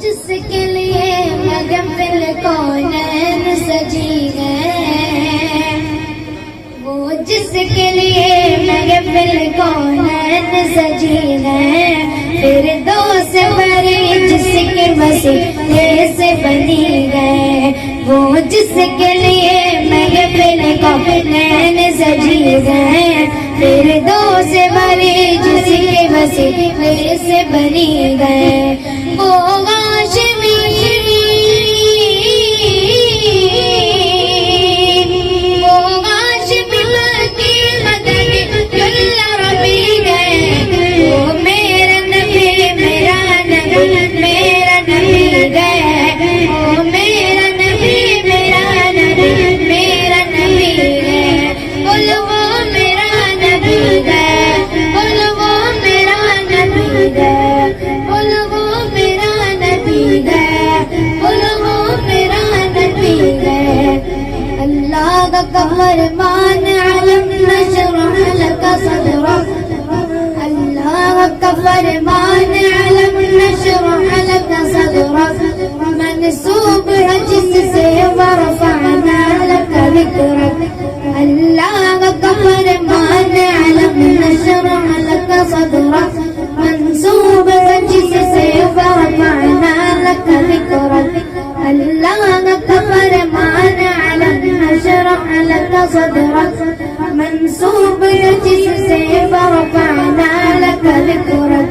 جس کے لیے محفل کونین سجی ہے، وہ جس کے لیے محفل کونین سجی ہے، فردوس بری جس کے وسیلے سے بنی ہے، وہ جس کے لیے محفل کونین سجی ہے، فردوس بری جس کے وسیلے سے بنی ہے، وہ ہاشمی فرمان علم نشرح لك صدرك، اللہ کا فرمان علم نشرح لك صدرك، منسوب ہے جس سے ورفعنا لك ذکرك، اللہ کا فرمان علم نشرح لك صدرك، منسوب ہے جس سے ورفعنا لك ذکرك، اللہ کا فرمان علم نشرح لك صدرك، منسوب ہے جس سے ورفعنا لك ذکرك،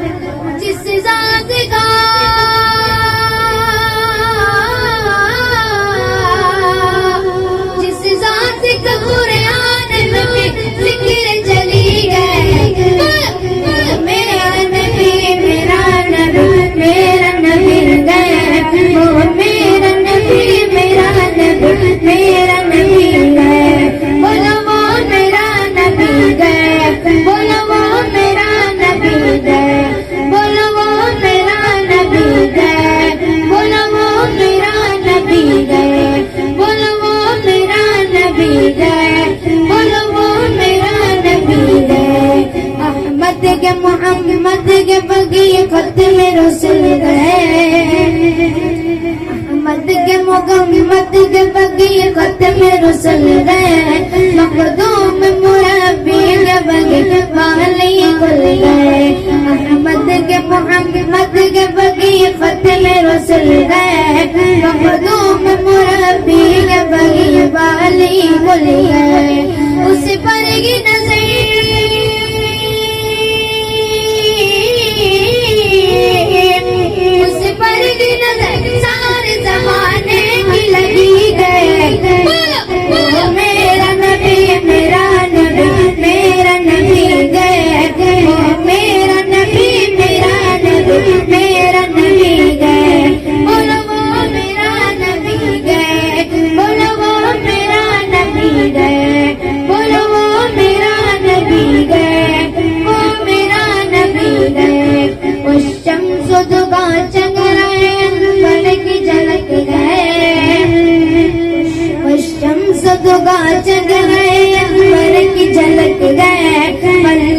جس ذات کا قرآن میں ذکر چلی گئے، میرا نبی میرا نبی میرا نبی گئے، وہ میرا نبی میرا نبی میرا نبی گئے، بولو وہ میرا نبی گئے، بولو وہ میرا نبی گئے، بولو وہ میرا نبی گئے، بولو وہ میرا نبی گئے، بولو وہ میرا نبی گئے، بولو وہ میرا نبی گئے، احمد کے محمد کے بغی ختم رسول گئے، احمد کے محمد کے بغی ختم رسول گئے، مخدوم مربی کے بغی والی کل گئے، احمد کے محمد کے بغی ختم رسول گئے، مخدوم مربی کے بغی والی کل گئے، اس پر کی نظر سارے زمانے کی لگی گئے، میرا نبی میرا نبی میرا نبی گئے، میرا نبی میرا نبی میرا نبی گئے، بولو وہ میرا نبی گئے، بولو وہ میرا نبی گئے، بولو وہ میرا نبی گئے، وہ میرا نبی گئے، وہ شمس دگا چگ رہے انور کی جھلک گئے، وہ شمس دگا چگ رہے انور کی جھلک گئے،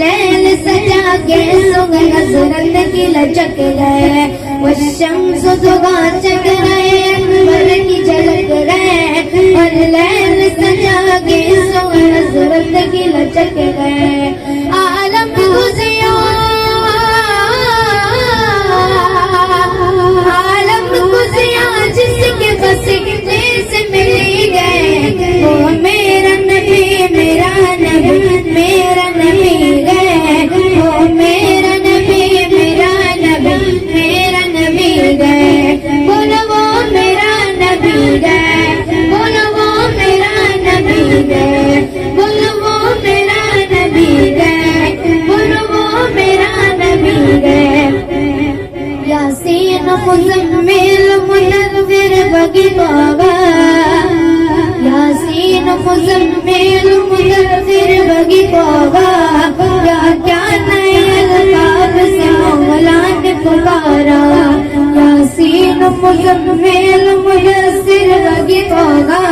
لیل سجا کے سگ حضرت کی لچک گئے، وہ شمس دگا چگ رہے انور کی جھلک گئے، لیل سجا کے سگ حضرت کی لچک گئے، عالم گزیا جس کے وسیلے سے ملی گئے، وہ میرا نبی میرا نبی میرا نبی گئے، وہ میرا نبی میرا نبی میرا نبی گئے، بولو وہ میرا نبی گئے، بولو وہ میرا نبی گئے، بولو وہ میرا نبی گئے، بولو وہ میرا نبی گئے، یاسین مزمل منور بگی بابا، یاسین مزمل منور بگی بابا، کیا کیا نئے الفاظ سے مولا نے پکارا، یاسین مزمل منور بگی بابا،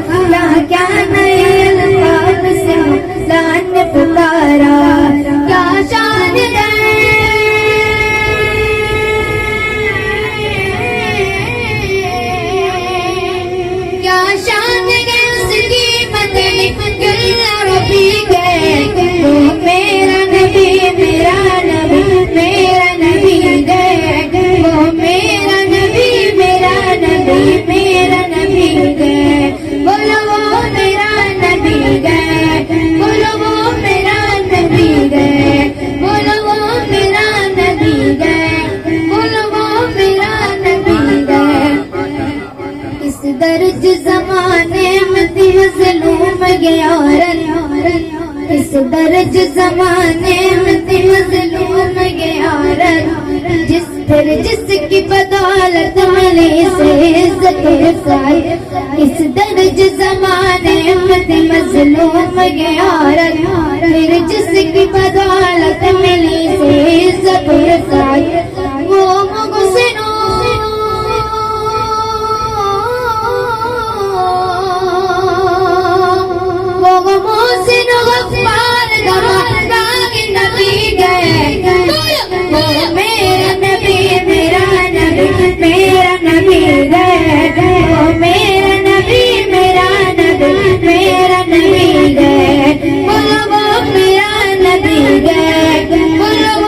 کیا کیا نئے الفاظ سے مولا نے پکارا، کیا شان ہے اس درج زمانے میں تھی مظلوم یہ عورت، جس کی بدولت ملی اسے عزت و رفعت، اس درج زمانے میں تھی مظلوم یہ عورت، پھر جس کی بدولت ملی اسے عزت و رفعت۔